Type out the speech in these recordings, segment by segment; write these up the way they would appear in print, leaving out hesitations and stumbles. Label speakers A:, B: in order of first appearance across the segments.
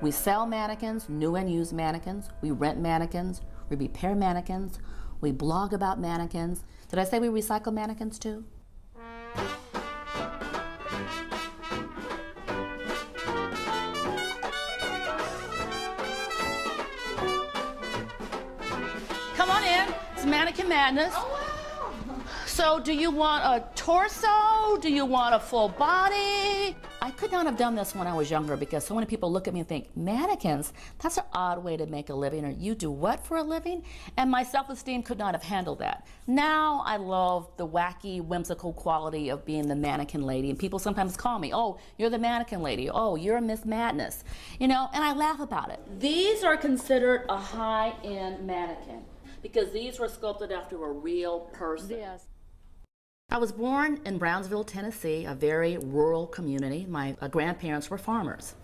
A: We sell mannequins, new and used mannequins. We rent mannequins. We repair mannequins. We blog about mannequins. Did I say we recycle mannequins too? Come on in. It's Mannequin Madness.
B: Oh, wow.
A: So do you want a torso? Do you want a full body? I could not have done this when I was younger because so many people look at me and think, mannequins, that's an odd way to make a living, or you do what for a living? And my self-esteem could not have handled that. Now I love the wacky, whimsical quality of being the mannequin lady, and people sometimes call me, oh, you're the mannequin lady, oh, you're Miss Madness, you know, and I laugh about it. These are considered a high-end mannequin because these were sculpted after a real person.
B: Yes.
A: I was born in Brownsville, Tennessee, a very rural community. My grandparents were farmers.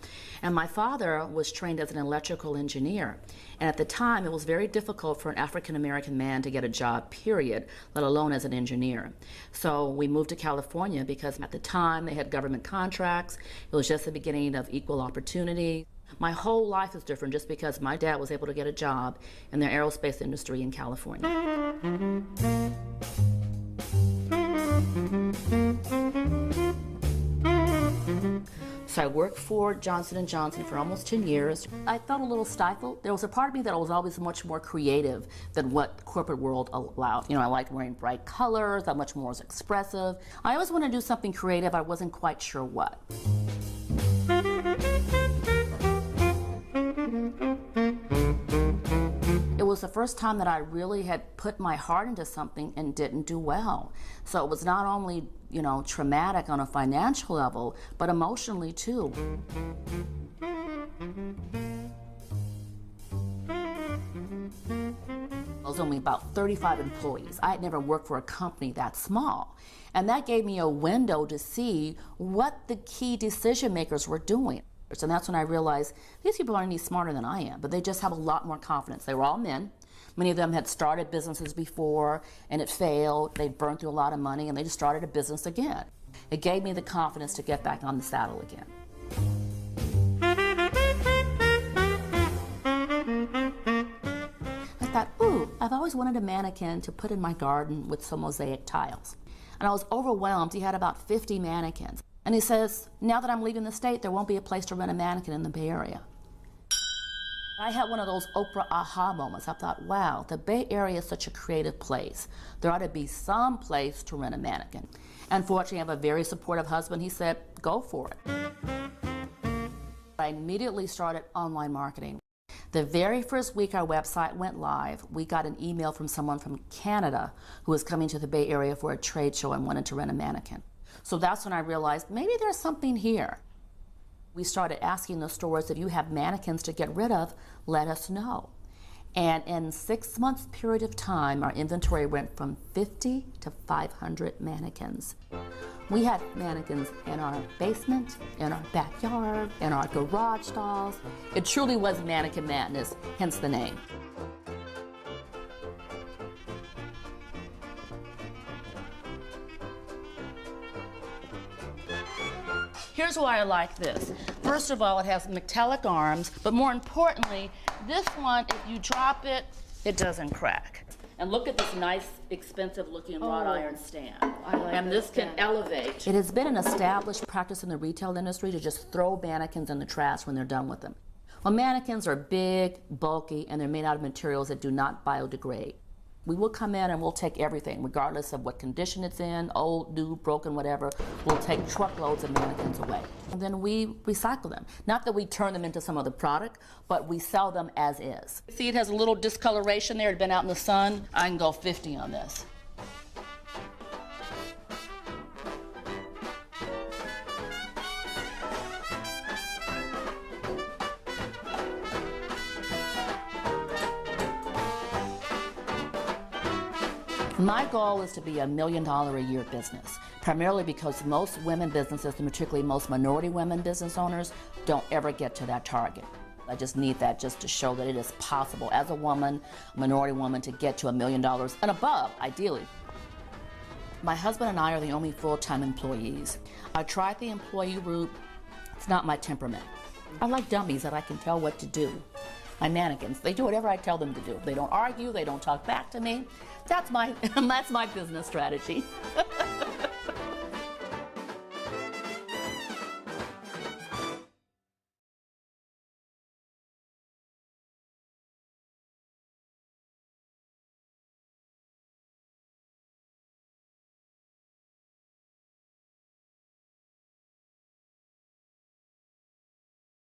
A: And my father was trained as an electrical engineer. And at the time, it was very difficult for an African-American man to get a job, period, let alone as an engineer. So we moved to California because at the time, they had government contracts. It was just the beginning of equal opportunity. My whole life is different just because my dad was able to get a job in the aerospace industry in California. So I worked for Johnson & Johnson for almost 10 years. I felt a little stifled. There was a part of me that was always much more creative than what the corporate world allowed. You know, I liked wearing bright colors, I much more was expressive. I always wanted to do something creative, I wasn't quite sure what. It was the first time that I really had put my heart into something and didn't do well. So it was not only, you know, traumatic on a financial level, but emotionally too. I was only about 35 employees. I had never worked for a company that small. And that gave me a window to see what the key decision makers were doing. And that's when I realized these people aren't any smarter than I am, but they just have a lot more confidence. They were all men. Many of them had started businesses before and it failed. They burned through a lot of money and they just started a business again. It gave me the confidence to get back on the saddle again. I thought, ooh, I've always wanted a mannequin to put in my garden with some mosaic tiles. And I was overwhelmed. He had about 50 mannequins. And he says, now that I'm leaving the state, there won't be a place to rent a mannequin in the Bay Area. I had one of those Oprah aha moments. I thought, wow, the Bay Area is such a creative place. There ought to be some place to rent a mannequin. And fortunately, I have a very supportive husband. He said, go for it. I immediately started online marketing. The very first week our website went live, we got an email from someone from Canada who was coming to the Bay Area for a trade show and wanted to rent a mannequin. So that's when I realized maybe there's something here. We started asking the stores, if you have mannequins to get rid of, let us know. And in 6 months period of time, our inventory went from 50 to 500 mannequins. We had mannequins in our basement, in our backyard, in our garage stalls. It truly was Mannequin Madness, hence the name. Here's why I like this. First of all, it has metallic arms, but more importantly, this one, if you drop it, it doesn't crack. And look at this nice, expensive-looking wrought iron stand. And this can elevate. It has been an established practice in the retail industry to just throw mannequins in the trash when they're done with them. Well, mannequins are big, bulky, and they're made out of materials that do not biodegrade. We will come in and we'll take everything, regardless of what condition it's in, old, new, broken, whatever. We'll take truckloads of mannequins away. And then we recycle them. Not that we turn them into some other product, but we sell them as is. See, it has a little discoloration there. It's been out in the sun. I can go 50 on this. My goal is to be $1 million a year business, primarily because most women businesses, and particularly most minority women business owners, don't ever get to that target. I just need that just to show that it is possible as a woman, a minority woman, to get to $1 million and above, ideally. My husband and I are the only full-time employees. I tried the employee route. It's not my temperament. I like dummies that I can tell what to do. My mannequins, they do whatever I tell them to do. They don't argue, they don't talk back to me. That's my business strategy.